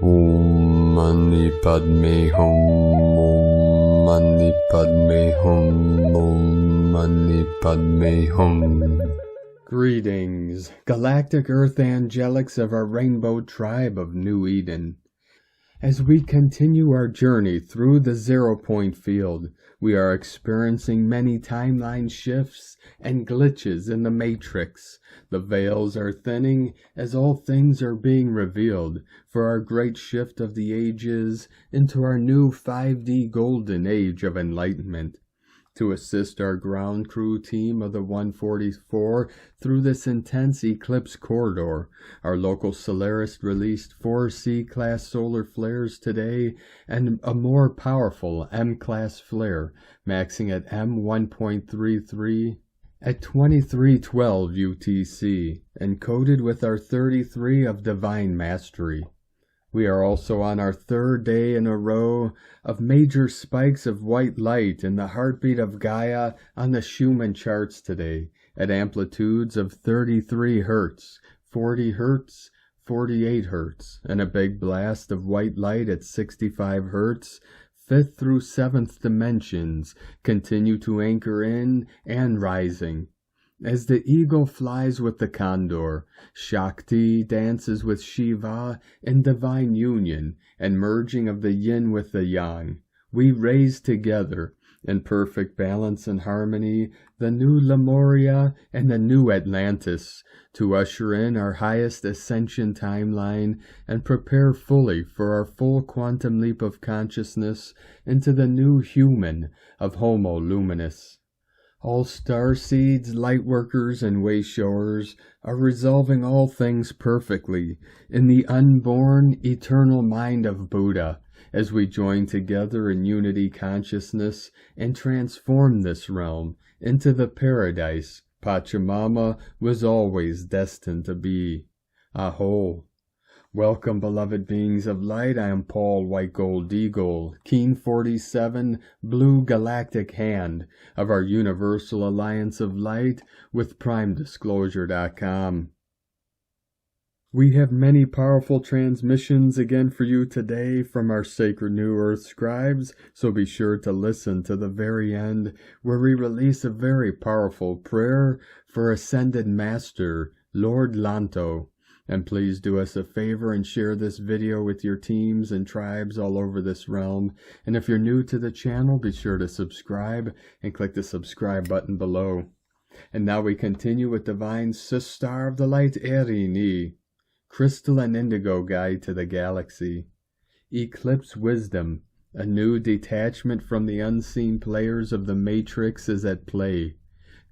Om Mani Padme Hum. Om Mani Padme Hum. Om Mani Padme Hum. Greetings, galactic earth angelics of our rainbow tribe of New Eden. As we continue our journey through the zero-point field, we are experiencing many timeline shifts and glitches in the matrix. The veils are thinning as all things are being revealed for our great shift of the ages into our new 5D golden age of enlightenment. To assist our ground crew team of the 144 through this intense Eclipse Corridor, our local Solaris released 4 C-class solar flares today and a more powerful M-class flare, maxing at M1.33 at 2312 UTC, encoded with our 33 of Divine Mastery. We are also on our 3rd day in a row of major spikes of white light in the heartbeat of Gaia on the Schumann charts today at amplitudes of 33 Hz, 40 Hz, 48 Hz, and a big blast of white light at 65 Hz. 5th through 7th dimensions continue to anchor in and rising. As the eagle flies with the Condor, Shakti dances with Shiva in divine union and merging of the yin with the yang. We raise together, in perfect balance and harmony, the new Lemuria and the new Atlantis, to usher in our highest ascension timeline and prepare fully for our full quantum leap of consciousness into the new human of Homo Luminous. All star seeds, light workers, and way showers are resolving all things perfectly in the unborn, eternal mind of Buddha as we join together in unity consciousness and transform this realm into the paradise Pachamama was always destined to be. Aho! Welcome, beloved beings of light. I am Paul White Gold Eagle, Keen 47, Blue Galactic Hand of our Universal Alliance of Light with PrimeDisclosure.com. We have many powerful transmissions again for you today from our sacred New Earth scribes, so be sure to listen to the very end where we release a very powerful prayer for Ascended Master Lord Lanto. And please do us a favor and share this video with your teams and tribes all over this realm. And if you're new to the channel, be sure to subscribe and click the subscribe button below. And now we continue with Divine Star of the Light Erini, Crystal and Indigo Guide to the Galaxy. Eclipse Wisdom, a new detachment from the unseen players of the Matrix is at play.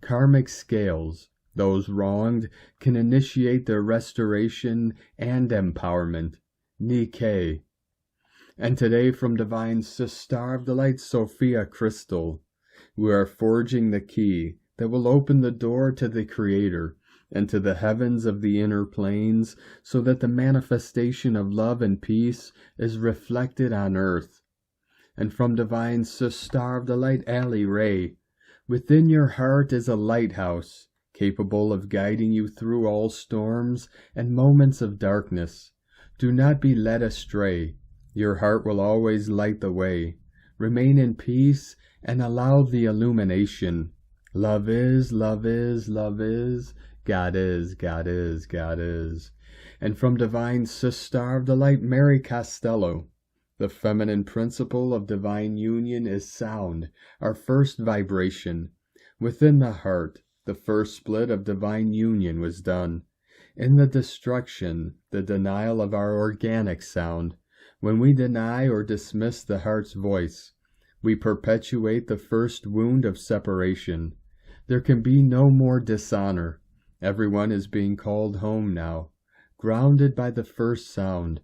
Karmic Scales. Those wronged can initiate their restoration and empowerment. Nikkei. And today from Divine Star of the Light Sophia Crystal, we are forging the key that will open the door to the Creator and to the heavens of the inner planes so that the manifestation of love and peace is reflected on earth. And from Divine Star of the Light Ali Ray, within your heart is a lighthouse, capable of guiding you through all storms and moments of darkness. Do not be led astray. Your heart will always light the way. Remain in peace and allow the illumination. Love is, love is, love is. God is, God is, God is. And from Divine Star of the Light, Mary Costello, the feminine principle of divine union is sound, our first vibration. Within the heart, the first split of divine union was done. In the destruction, the denial of our organic sound, when we deny or dismiss the heart's voice, we perpetuate the first wound of separation. There can be no more dishonor. Everyone is being called home now, grounded by the first sound,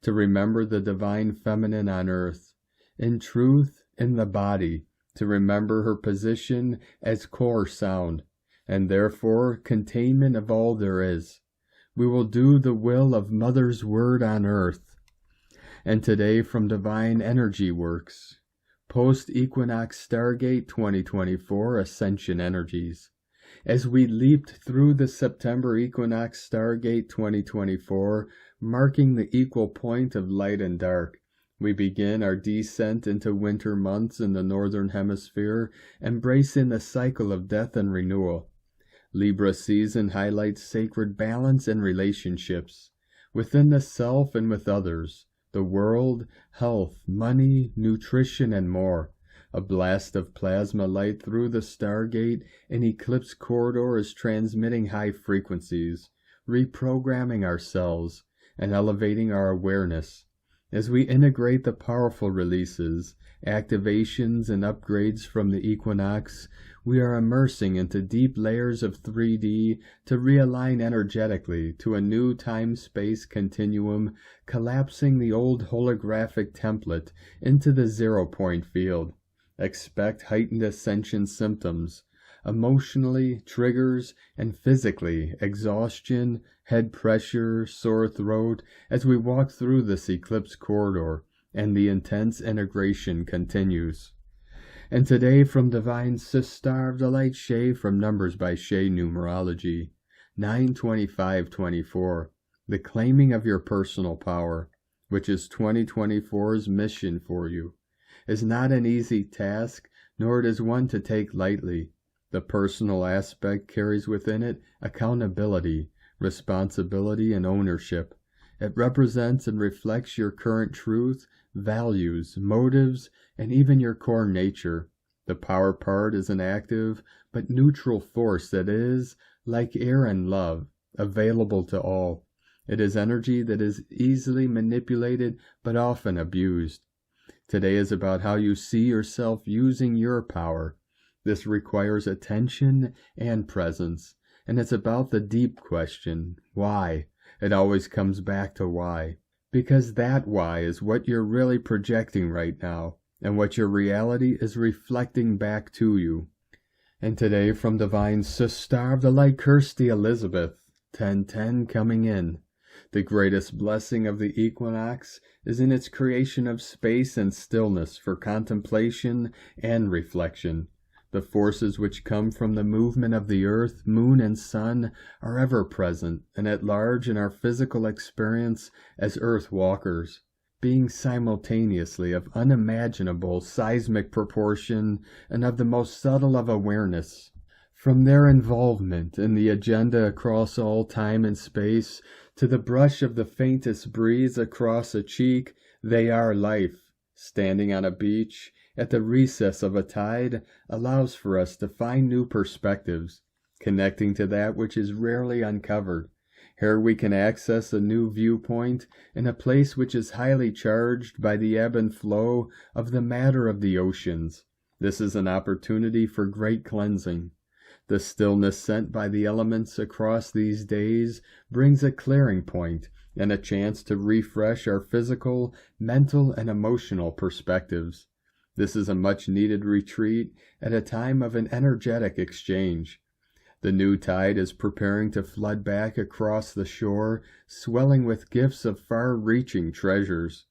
to remember the divine feminine on earth. In truth, in the body, to remember her position as core sound, and therefore containment of all there is. We will do the will of Mother's Word on earth. And today from Divine Energy Works, Post-Equinox Stargate 2024 Ascension Energies. As we leaped through the September Equinox Stargate 2024, marking the equal point of light and dark. We begin our descent into winter months in the northern hemisphere, embracing the cycle of death and renewal. Libra season highlights sacred balance and relationships, within the self and with others, the world, health, money, nutrition, and more. A blast of plasma light through the Stargate and Eclipse Corridor is transmitting high frequencies, reprogramming ourselves, and elevating our awareness. As we integrate the powerful releases, activations, and upgrades from the equinox, we are immersing into deep layers of 3D to realign energetically to a new time-space continuum, collapsing the old holographic template into the zero-point field. Expect heightened ascension symptoms, emotionally, triggers, and physically, exhaustion, head pressure, sore throat, as we walk through this eclipse corridor, and the intense integration continues. And today from Divine Sister of the Light Shay from Numbers by Shay Numerology, 9/25/24, the claiming of your personal power, which is 2024's mission for you, is not an easy task, nor it is one to take lightly. The personal aspect carries within it accountability, responsibility, and ownership. It represents and reflects your current truth, values, motives, and even your core nature. The power part is an active but neutral force that is, like air and love, available to all. It is energy that is easily manipulated but often abused. Today is about how you see yourself using your power. This requires attention and presence, and it's about the deep question, why? It always comes back to why. Because that why is what you're really projecting right now, and what your reality is reflecting back to you. And today from Divine Sister of the Light, Kirsty Elizabeth, 10:10 coming in. The greatest blessing of the equinox is in its creation of space and stillness for contemplation and reflection. The forces which come from the movement of the earth, moon, and sun are ever present and at large in our physical experience as earth walkers, being simultaneously of unimaginable seismic proportion and of the most subtle of awareness. From their involvement in the agenda across all time and space to the brush of the faintest breeze across a cheek, they are life. Standing on a beach, at the recess of a tide, allows for us to find new perspectives, connecting to that which is rarely uncovered. Here we can access a new viewpoint in a place which is highly charged by the ebb and flow of the matter of the oceans. This is an opportunity for great cleansing. The stillness sent by the elements across these days brings a clearing point and a chance to refresh our physical, mental, and emotional perspectives. This is a much-needed retreat at a time of an energetic exchange. The new tide is preparing to flood back across the shore, swelling with gifts of far-reaching treasures.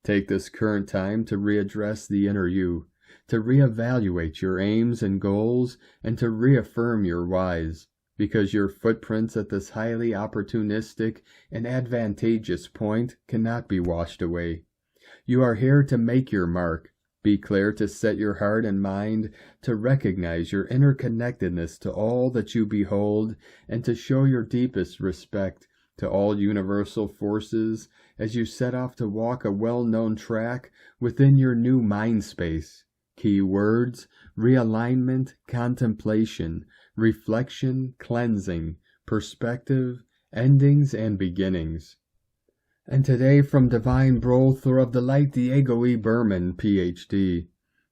Take this current time to readdress the inner you, to reevaluate your aims and goals, and to reaffirm your whys, because your footprints at this highly opportunistic and advantageous point cannot be washed away. You are here to make your mark. Be clear to set your heart and mind to recognize your interconnectedness to all that you behold, and to show your deepest respect to all universal forces as you set off to walk a well-known track within your new mind space. Key words: realignment, contemplation, reflection, cleansing, perspective, endings, and beginnings. And today from Divine Brother of the Light, Diego E. Berman, Ph.D.,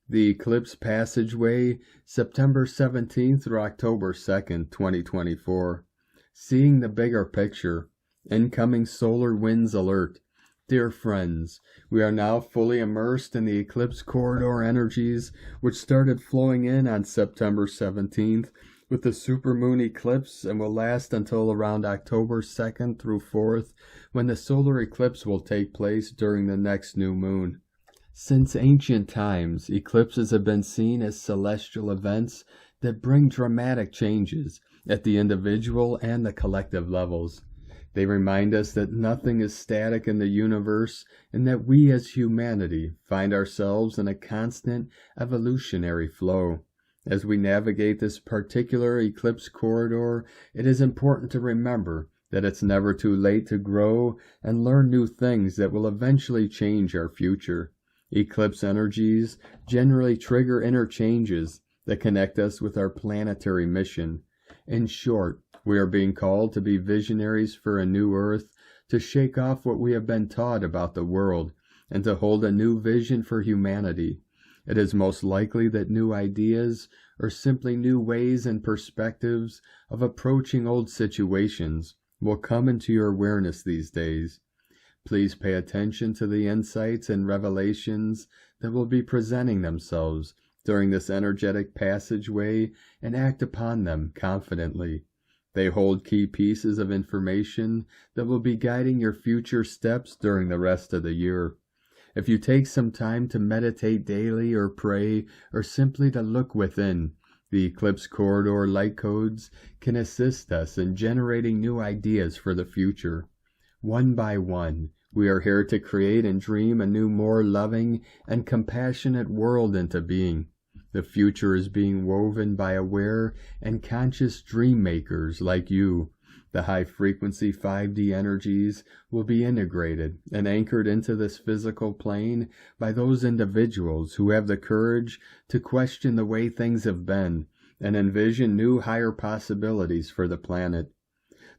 the Eclipse Passageway, September 17th through October 2nd, 2024. Seeing the bigger picture. Incoming solar winds alert. Dear friends, we are now fully immersed in the Eclipse Corridor energies, which started flowing in on September 17th with the supermoon eclipse and will last until around October 2nd through 4th, when the solar eclipse will take place during the next new moon. Since ancient times, eclipses have been seen as celestial events that bring dramatic changes at the individual and the collective levels. They remind us that nothing is static in the universe and that we as humanity find ourselves in a constant evolutionary flow. As we navigate this particular eclipse corridor, it is important to remember that it's never too late to grow and learn new things that will eventually change our future. Eclipse energies generally trigger interchanges that connect us with our planetary mission. In short, we are being called to be visionaries for a new Earth, to shake off what we have been taught about the world, and to hold a new vision for humanity. It is most likely that new ideas, or simply new ways and perspectives of approaching old situations, will come into your awareness these days. Please pay attention to the insights and revelations that will be presenting themselves during this energetic passageway and act upon them confidently. They hold key pieces of information that will be guiding your future steps during the rest of the year. If you take some time to meditate daily or pray or simply to look within, the Eclipse Corridor light codes can assist us in generating new ideas for the future. One by one, we are here to create and dream a new, more loving and compassionate world into being. The future is being woven by aware and conscious dream makers like you. The high-frequency 5D energies will be integrated and anchored into this physical plane by those individuals who have the courage to question the way things have been and envision new, higher possibilities for the planet.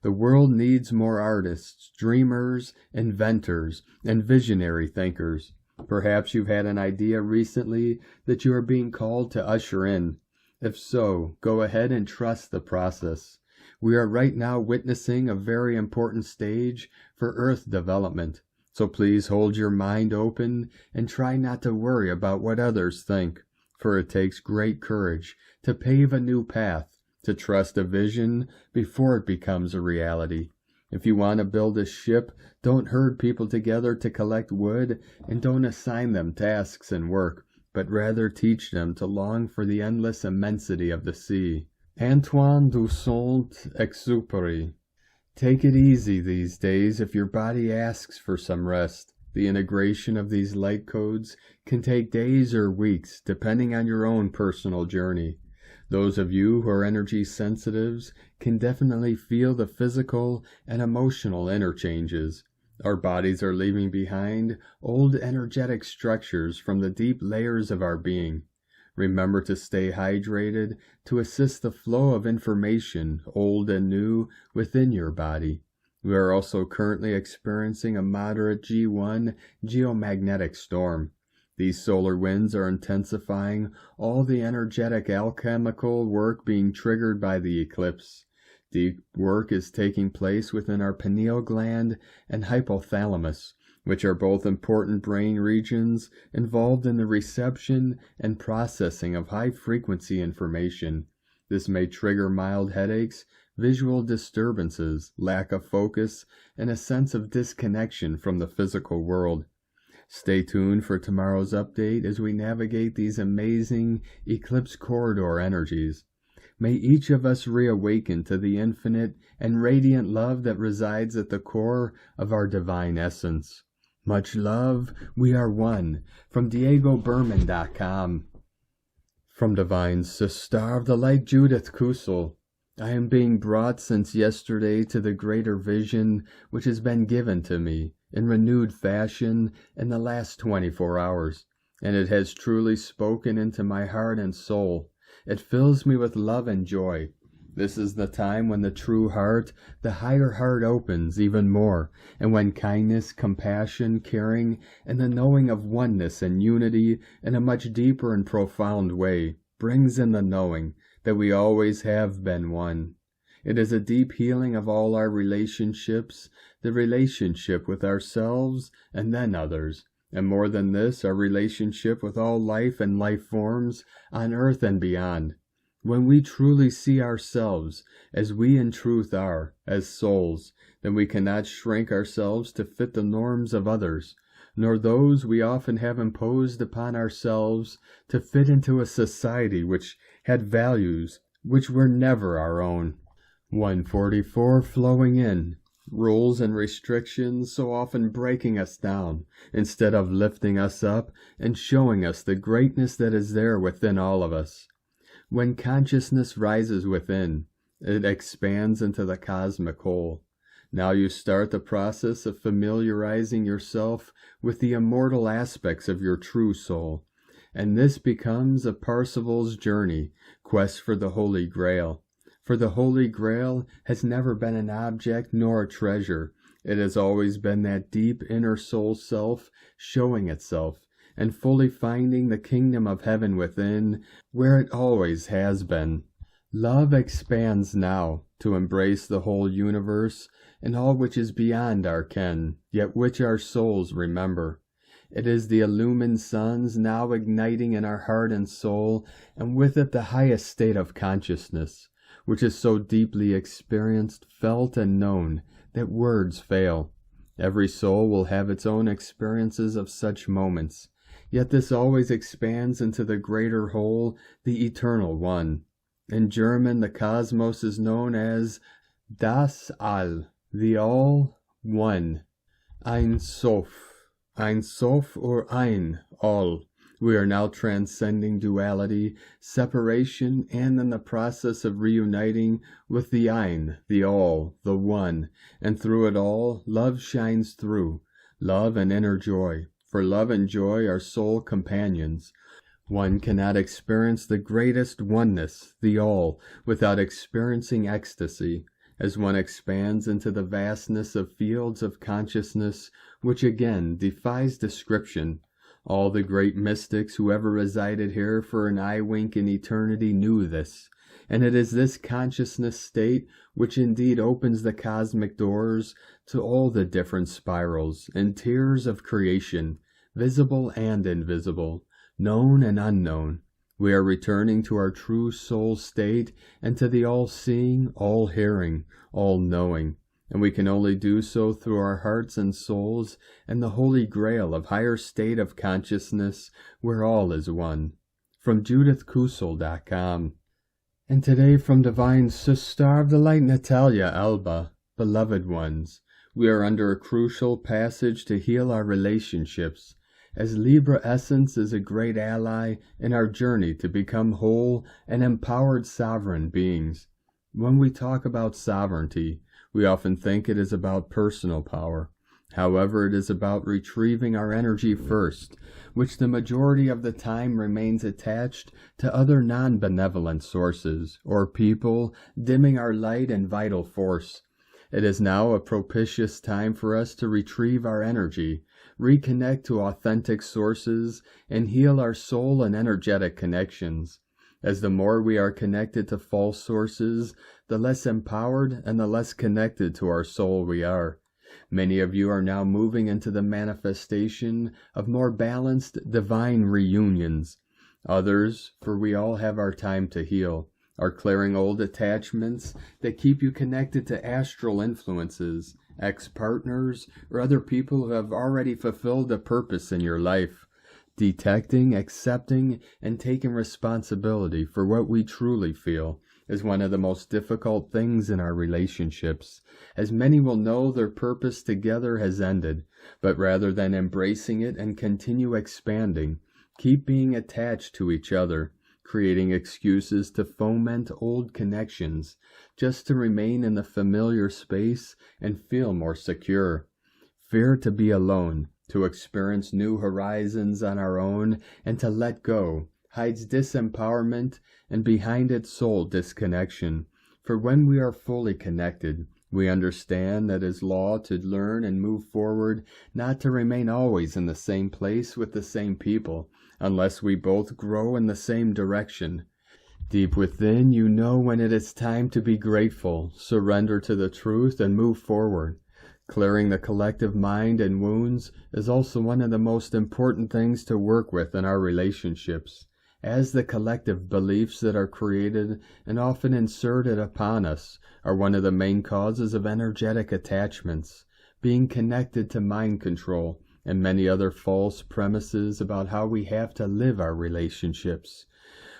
The world needs more artists, dreamers, inventors, and visionary thinkers. Perhaps you've had an idea recently that you are being called to usher in. If so, go ahead and trust the process. We are right now witnessing a very important stage for Earth development, so please hold your mind open and try not to worry about what others think, for it takes great courage to pave a new path, to trust a vision before it becomes a reality. If you want to build a ship, don't herd people together to collect wood, and don't assign them tasks and work, but rather teach them to long for the endless immensity of the sea. Antoine de Saint-Exupéry. Take it easy these days if your body asks for some rest. The integration of these light codes can take days or weeks, depending on your own personal journey. Those of you who are energy sensitives can definitely feel the physical and emotional interchanges. Our bodies are leaving behind old energetic structures from the deep layers of our being. Remember to stay hydrated to assist the flow of information, old and new, within your body. We are also currently experiencing a moderate G1 geomagnetic storm. These solar winds are intensifying all the energetic alchemical work being triggered by the eclipse. Deep work is taking place within our pineal gland and hypothalamus, which are both important brain regions involved in the reception and processing of high-frequency information. This may trigger mild headaches, visual disturbances, lack of focus, and a sense of disconnection from the physical world. Stay tuned for tomorrow's update as we navigate these amazing Eclipse Corridor energies. May each of us reawaken to the infinite and radiant love that resides at the core of our divine essence. Much love, we are one. From DiegoBerman.com. From Divine Sister of the Light Judith Kusel. I am being brought since yesterday to the greater vision which has been given to me in renewed fashion in the last 24 hours, and it has truly spoken into my heart and soul. It fills me with love and joy. This is the time when the true heart, the higher heart, opens even more, and when kindness, compassion, caring, and the knowing of oneness and unity in a much deeper and profound way brings in the knowing that we always have been one. It is a deep healing of all our relationships, the relationship with ourselves and then others, and more than this, our relationship with all life and life forms on earth and beyond. When we truly see ourselves as we in truth are, as souls, then we cannot shrink ourselves to fit the norms of others, nor those we often have imposed upon ourselves to fit into a society which had values which were never our own. 144 flowing in. rules and restrictions so often breaking us down, instead of lifting us up and showing us the greatness that is there within all of us. When consciousness rises within, it expands into the cosmic whole. Now you start the process of familiarizing yourself with the immortal aspects of your true soul, and this becomes a Parsival's journey, quest for the Holy Grail. For the Holy Grail has never been an object nor a treasure. It has always been that deep inner soul self showing itself, and fully finding the kingdom of heaven within, where it always has been. Love expands now to embrace the whole universe and all which is beyond our ken, yet which our souls remember. It is the illumined suns now igniting in our heart and soul, and with it the highest state of consciousness, which is so deeply experienced, felt, and known that words fail. Every soul will have its own experiences of such moments, yet this always expands into the greater whole, the eternal one. In German, the cosmos is known as Das All, the All, One, Ein Sof or Ein, All. We are now transcending duality, separation, and in the process of reuniting with the Ein, the All, the One, and through it all, love shines through, love and inner joy, for love and joy are soul companions. One cannot experience the greatest oneness, the all, without experiencing ecstasy, as one expands into the vastness of fields of consciousness, which again defies description. All the great mystics who ever resided here for an eye-wink in eternity knew this, and it is this consciousness state which indeed opens the cosmic doors to all the different spirals and tiers of creation, visible and invisible, known and unknown. We are returning to our true soul state and to the all-seeing, all-hearing, all-knowing, and we can only do so through our hearts and souls and the holy grail of higher state of consciousness where all is one. From JudithKusel.com. And today from Divine Sister of the Light Natalia Alba, beloved ones, we are under a crucial passage to heal our relationships, as Libra Essence is a great ally in our journey to become whole and empowered sovereign beings. When we talk about sovereignty, we often think it is about personal power. However, it is about retrieving our energy first, which the majority of the time remains attached to other non-benevolent sources or people, dimming our light and vital force. It is now a propitious time for us to retrieve our energy, reconnect to authentic sources, and heal our soul and energetic connections. As the more we are connected to false sources, the less empowered and the less connected to our soul we are. Many of you are now moving into the manifestation of more balanced divine reunions. Others, for we all have our time to heal, are clearing old attachments that keep you connected to astral influences, ex-partners, or other people who have already fulfilled a purpose in your life. Detecting, accepting, and taking responsibility for what we truly feel is one of the most difficult things in our relationships, as many will know their purpose together has ended, but rather than embracing it and continue expanding, keep being attached to each other, creating excuses to foment old connections, just to remain in the familiar space and feel more secure. Fear to be alone, to experience new horizons on our own, and to let go, hides disempowerment, and behind it soul disconnection. For when we are fully connected, we understand that it is law to learn and move forward, not to remain always in the same place with the same people, unless we both grow in the same direction. Deep within, you know when it is time to be grateful, surrender to the truth, and move forward. Clearing the collective mind and wounds is also one of the most important things to work with in our relationships, as the collective beliefs that are created and often inserted upon us are one of the main causes of energetic attachments, being connected to mind control and many other false premises about how we have to live our relationships.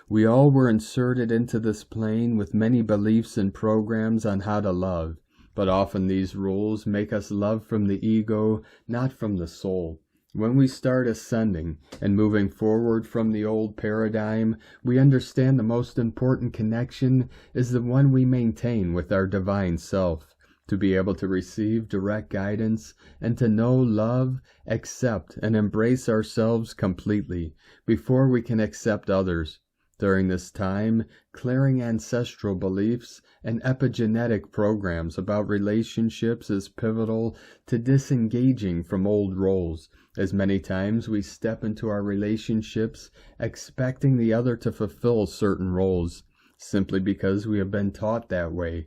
We all were inserted into this plane with many beliefs and programs on how to love, but often these rules make us love from the ego, not from the soul. When we start ascending and moving forward from the old paradigm, we understand the most important connection is the one we maintain with our divine self, to be able to receive direct guidance and to know, love, accept, and embrace ourselves completely before we can accept others. During this time, clearing ancestral beliefs and epigenetic programs about relationships is pivotal to disengaging from old roles, as many times we step into our relationships expecting the other to fulfill certain roles, simply because we have been taught that way.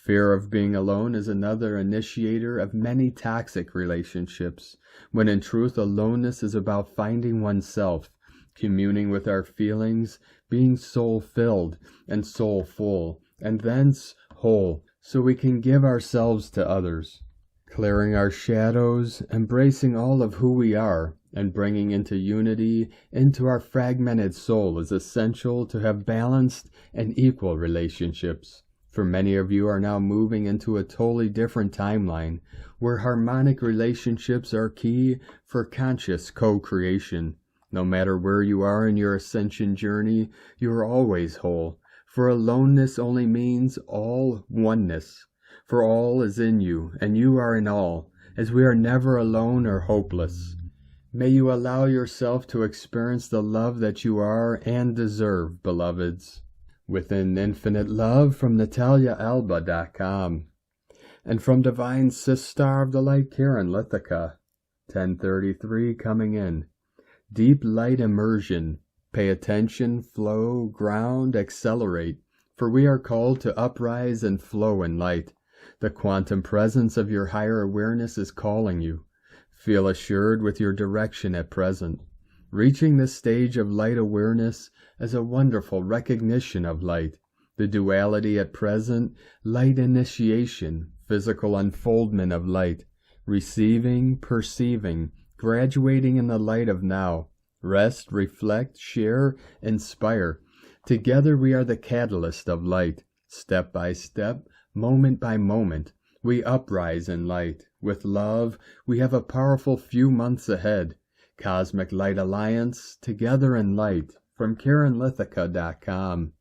Fear of being alone is another initiator of many toxic relationships, when in truth aloneness is about finding oneself, communing with our feelings, being soul-filled and soul-full, and thence whole, so we can give ourselves to others. Clearing our shadows, embracing all of who we are, and bringing into unity into our fragmented soul is essential to have balanced and equal relationships. For many of you are now moving into a totally different timeline, where harmonic relationships are key for conscious co-creation. No matter where you are in your ascension journey, you are always whole, for aloneness only means all oneness. For all is in you, and you are in all, as we are never alone or hopeless. May you allow yourself to experience the love that you are and deserve, beloveds. Within Infinite Love from NataliaAlba.com. And from Divine Sis Star of the Light Karen Lithica, 1033 coming in. Deep light immersion. Pay attention, flow, ground, accelerate, for we are called to uprise and flow in light. The quantum presence of your higher awareness is calling you. Feel assured with your direction at present. Reaching this stage of light awareness is a wonderful recognition of light. The duality at present, light initiation, physical unfoldment of light, receiving, perceiving, graduating in the light of now. Rest, reflect, share, inspire. Together we are the catalyst of light. Step by step, moment by moment, we uprise in light. With love, we have a powerful few months ahead. Cosmic Light Alliance, together in light, from KarenLithica.com.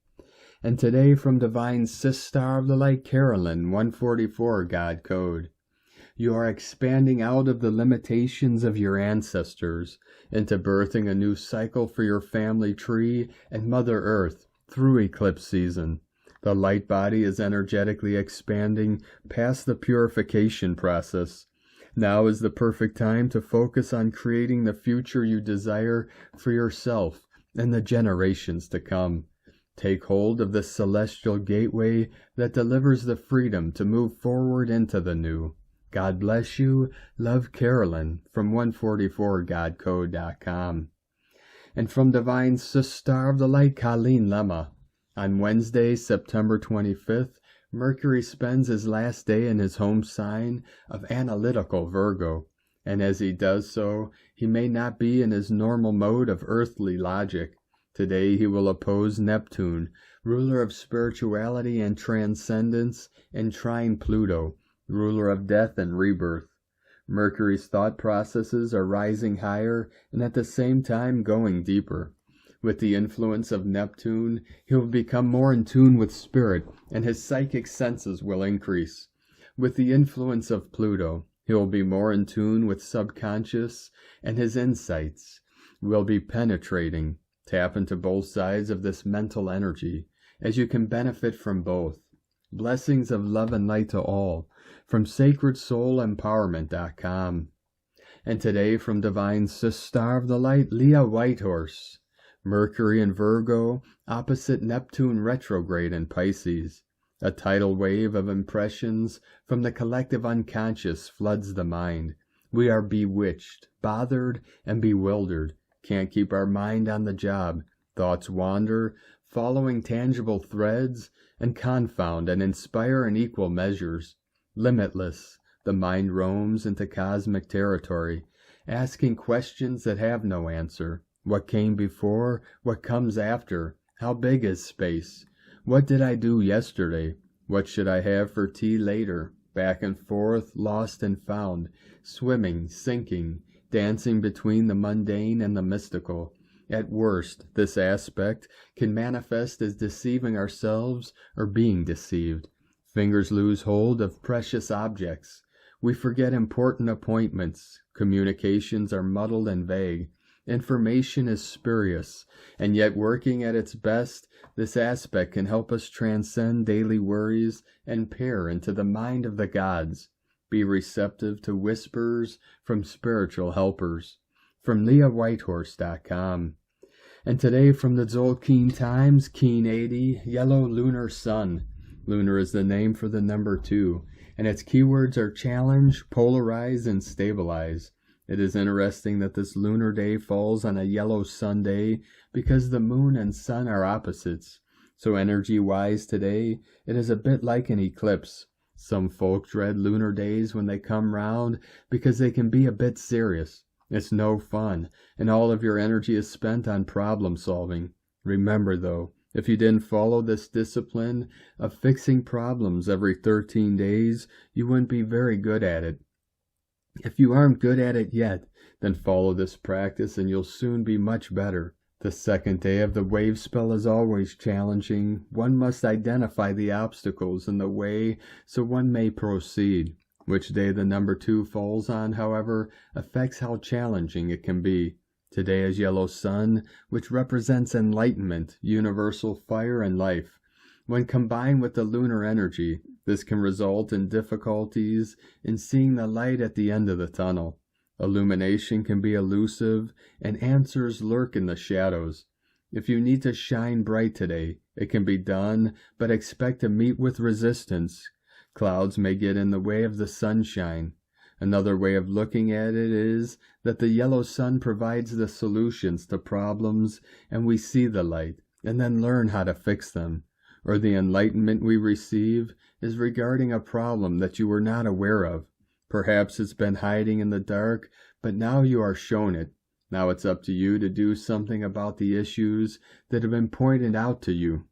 And today from Divine Sis Star of the Light Carolyn, 144 God Code. You are expanding out of the limitations of your ancestors into birthing a new cycle for your family tree and Mother Earth through eclipse season. The light body is energetically expanding past the purification process. Now is the perfect time to focus on creating the future you desire for yourself and the generations to come. Take hold of this celestial gateway that delivers the freedom to move forward into the new. God bless you. Love, Carolyn, from 144godcode.com. And from Divine Sis Star of the Light, Colleen Lemma. On Wednesday, September 25th, Mercury spends his last day in his home sign of analytical Virgo, and as he does so, he may not be in his normal mode of earthly logic. Today he will oppose Neptune, ruler of spirituality and transcendence, and trine Pluto, ruler of death and rebirth. Mercury's thought processes are rising higher and at the same time going deeper. With the influence of Neptune, he will become more in tune with spirit, and his psychic senses will increase. With the influence of Pluto, he will be more in tune with subconscious, and his insights will be penetrating. Tap into both sides of this mental energy, as you can benefit from both. Blessings of love and light to all, from SacredSoulEmpowerment.com. And today from Divine Sis Star of the Light, Leah Whitehorse. Mercury in Virgo, opposite Neptune retrograde in Pisces. A tidal wave of impressions from the collective unconscious floods the mind. We are bewitched, bothered, and bewildered. Can't keep our mind on the job. Thoughts wander, following tangible threads, and confound and inspire in equal measures. Limitless, the mind roams into cosmic territory, asking questions that have no answer. What came before? What comes after? How big is space? What did I do yesterday? What should I have for tea later? back and forth, lost and found, swimming, sinking, dancing between the mundane and the mystical. At worst, this aspect can manifest as deceiving ourselves or being deceived. Fingers lose hold of precious objects. We forget important appointments. Communications are muddled and vague. Information is spurious, and yet working at its best, this aspect can help us transcend daily worries and peer into the mind of the gods. Be receptive to whispers from spiritual helpers. From LeahWhitehorse.com. And today from the Zoe Keen Times, Keen 80, Yellow Lunar Sun. Lunar is the name for the number 2, and its keywords are challenge, polarize, and stabilize. It is interesting that this lunar day falls on a yellow Sunday because the moon and sun are opposites. So energy-wise today, it is a bit like an eclipse. Some folk dread lunar days when they come round because they can be a bit serious. It's no fun, and all of your energy is spent on problem solving. Remember though, if you didn't follow this discipline of fixing problems every 13 days, you wouldn't be very good at it. If you aren't good at it yet, then follow this practice and you'll soon be much better. The second day of the wave spell is always challenging. One must identify the obstacles in the way so one may proceed. Which day the number 2 falls on, however, affects how challenging it can be. Today is Yellow Sun, which represents enlightenment, universal fire, and life. When combined with the lunar energy, this can result in difficulties in seeing the light at the end of the tunnel. Illumination can be elusive, and answers lurk in the shadows. If you need to shine bright today, it can be done, but expect to meet with resistance. Clouds may get in the way of the sunshine. Another way of looking at it is that the yellow sun provides the solutions to problems, and we see the light, and then learn how to fix them. Or the enlightenment we receive is regarding a problem that you were not aware of. Perhaps it's been hiding in the dark, but now you are shown it. Now it's up to you to do something about the issues that have been pointed out to you.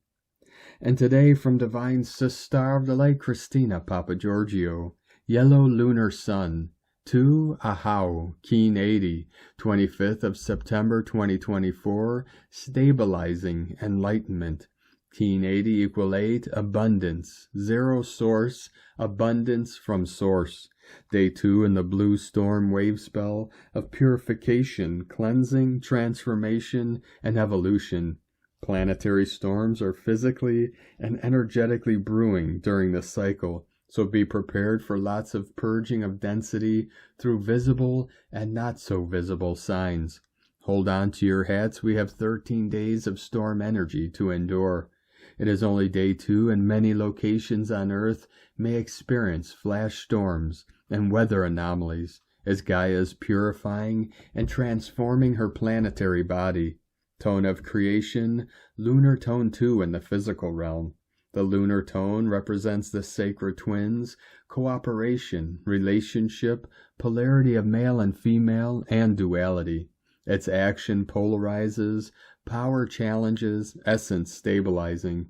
And today from Divine Sister of the Light, Christina Papagiorgio, Yellow Lunar Sun, 2 Ahau, Keen 80, 25th of September 2024, Stabilizing Enlightenment. Keen 80 equal 8, Abundance, 0 Source, Abundance from Source. Day 2 in the Blue Storm wave spell of purification, cleansing, transformation, and evolution. Planetary storms are physically and energetically brewing during this cycle, so be prepared for lots of purging of density through visible and not so visible signs. Hold on to your hats, we have 13 days of storm energy to endure. It is only day 2 and many locations on Earth may experience flash storms and weather anomalies as Gaia is purifying and transforming her planetary body. Tone of creation, Lunar Tone 2 in the physical realm. The Lunar Tone represents the sacred twins, cooperation, relationship, polarity of male and female, and duality. Its action polarizes, power challenges, essence stabilizing.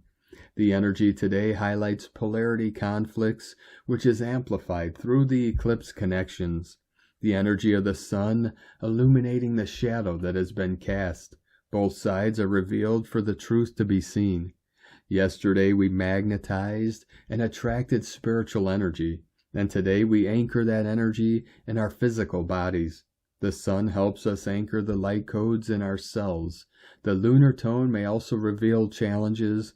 The energy today highlights polarity conflicts, which is amplified through the eclipse connections. The energy of the sun illuminating the shadow that has been cast. Both sides are revealed for the truth to be seen. Yesterday we magnetized and attracted spiritual energy, and today we anchor that energy in our physical bodies. The sun helps us anchor the light codes in our cells. The lunar tone may also reveal challenges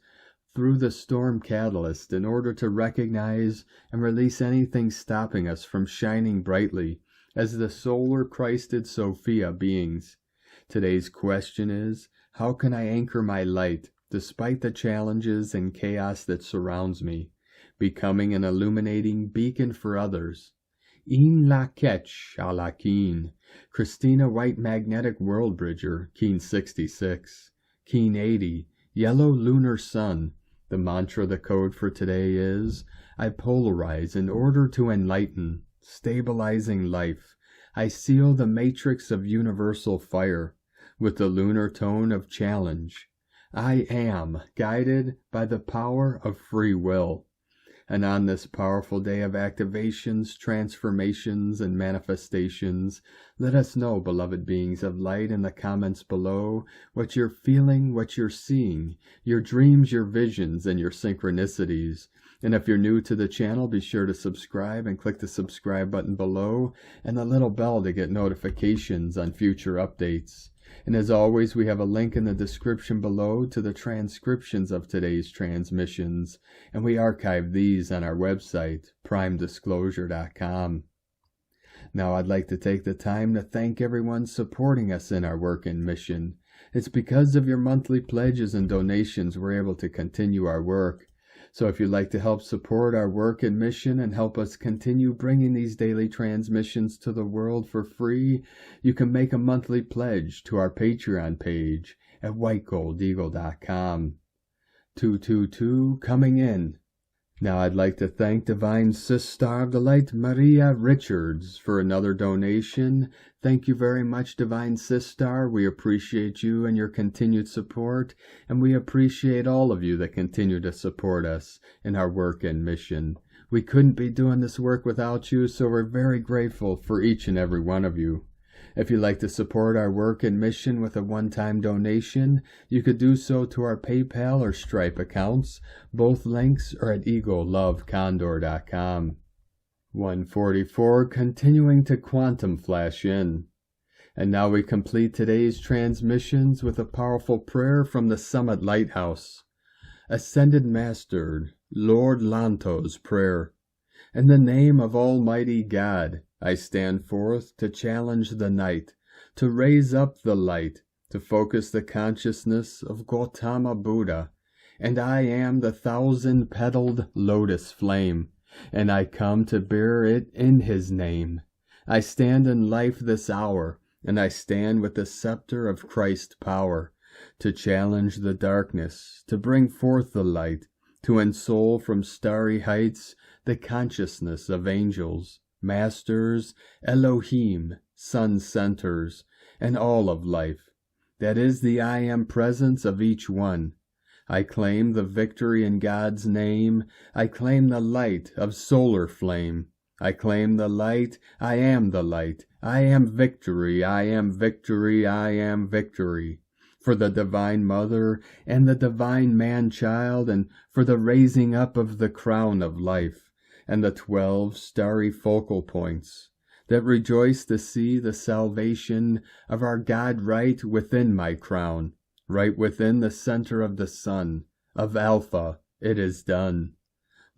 through the storm catalyst in order to recognize and release anything stopping us from shining brightly as the solar Christed Sophia beings. Today's question is, how can I anchor my light despite the challenges and chaos that surrounds me, becoming an illuminating beacon for others? In la ketch a la Keen, Christina White Magnetic World Bridger, Keen 66, Keen 80, Yellow Lunar Sun. The mantra, the code for today is, I polarize in order to enlighten, stabilizing life. I seal the matrix of universal fire with the lunar tone of challenge. I am guided by the power of free will. And on this powerful day of activations, transformations, and manifestations, let us know, beloved beings of light, in the comments below what you're feeling, what you're seeing, your dreams, your visions, and your synchronicities. And if you're new to the channel, be sure to subscribe and click the subscribe button below and the little bell to get notifications on future updates. And as always, we have a link in the description below to the transcriptions of today's transmissions, and we archive these on our website, primedisclosure.com. Now I'd like to take the time to thank everyone supporting us in our work and mission. It's because of your monthly pledges and donations we're able to continue our work. So if you'd like to help support our work and mission and help us continue bringing these daily transmissions to the world for free, you can make a monthly pledge to our Patreon page at whitegoldeagle.com. 222 coming in. Now I'd like to thank Divine Sister of the Light Maria Richards for another donation. Thank you very much, Divine Sister. We appreciate you and your continued support, and we appreciate all of you that continue to support us in our work and mission. We couldn't be doing this work without you, so we're very grateful for each and every one of you. If you'd like to support our work and mission with a one-time donation, you could do so to our PayPal or Stripe accounts. Both links are at egolovecondor.com. 144, continuing to quantum flash in. And now we complete today's transmissions with a powerful prayer from the Summit Lighthouse. Ascended Master, Lord Lanto's prayer. In the name of Almighty God, I stand forth to challenge the night, to raise up the light, to focus the consciousness of Gautama Buddha. And I am the 1,000-petaled lotus flame, and I come to bear it in his name. I stand in life this hour, and I stand with the scepter of Christ's power, to challenge the darkness, to bring forth the light, to ensoul from starry heights the consciousness of angels, masters, Elohim, sun centers, and all of life. That is the I am presence of each one. I claim the victory in God's name. I claim the light of solar flame. I claim the light. I am the light. I am victory. I am victory. I am victory. For the Divine Mother and the Divine Man-Child, and for the raising up of the crown of life, and the 12 starry focal points, that rejoice to see the salvation of our God right within my crown, right within the center of the sun, of Alpha, it is done.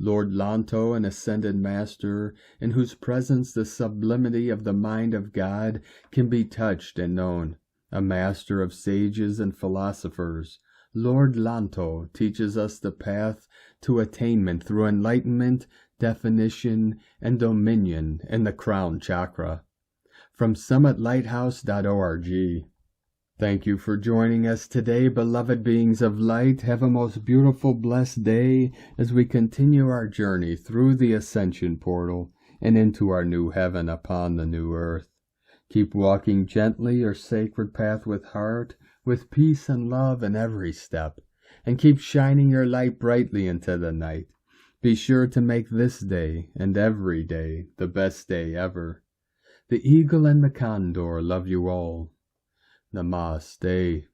Lord Lanto, an ascended master, in whose presence the sublimity of the mind of God can be touched and known, a master of sages and philosophers, Lord Lanto teaches us the path to attainment through enlightenment, definition, and dominion in the crown chakra. From summitlighthouse.org. Thank you for joining us today, beloved beings of light. Have a most beautiful, blessed day as we continue our journey through the ascension portal and into our new heaven upon the new earth. Keep walking gently your sacred path with heart, with peace and love in every step, and keep shining your light brightly into the night. Be sure to make this day and every day the best day ever. The Eagle and the Condor love you all. Namaste.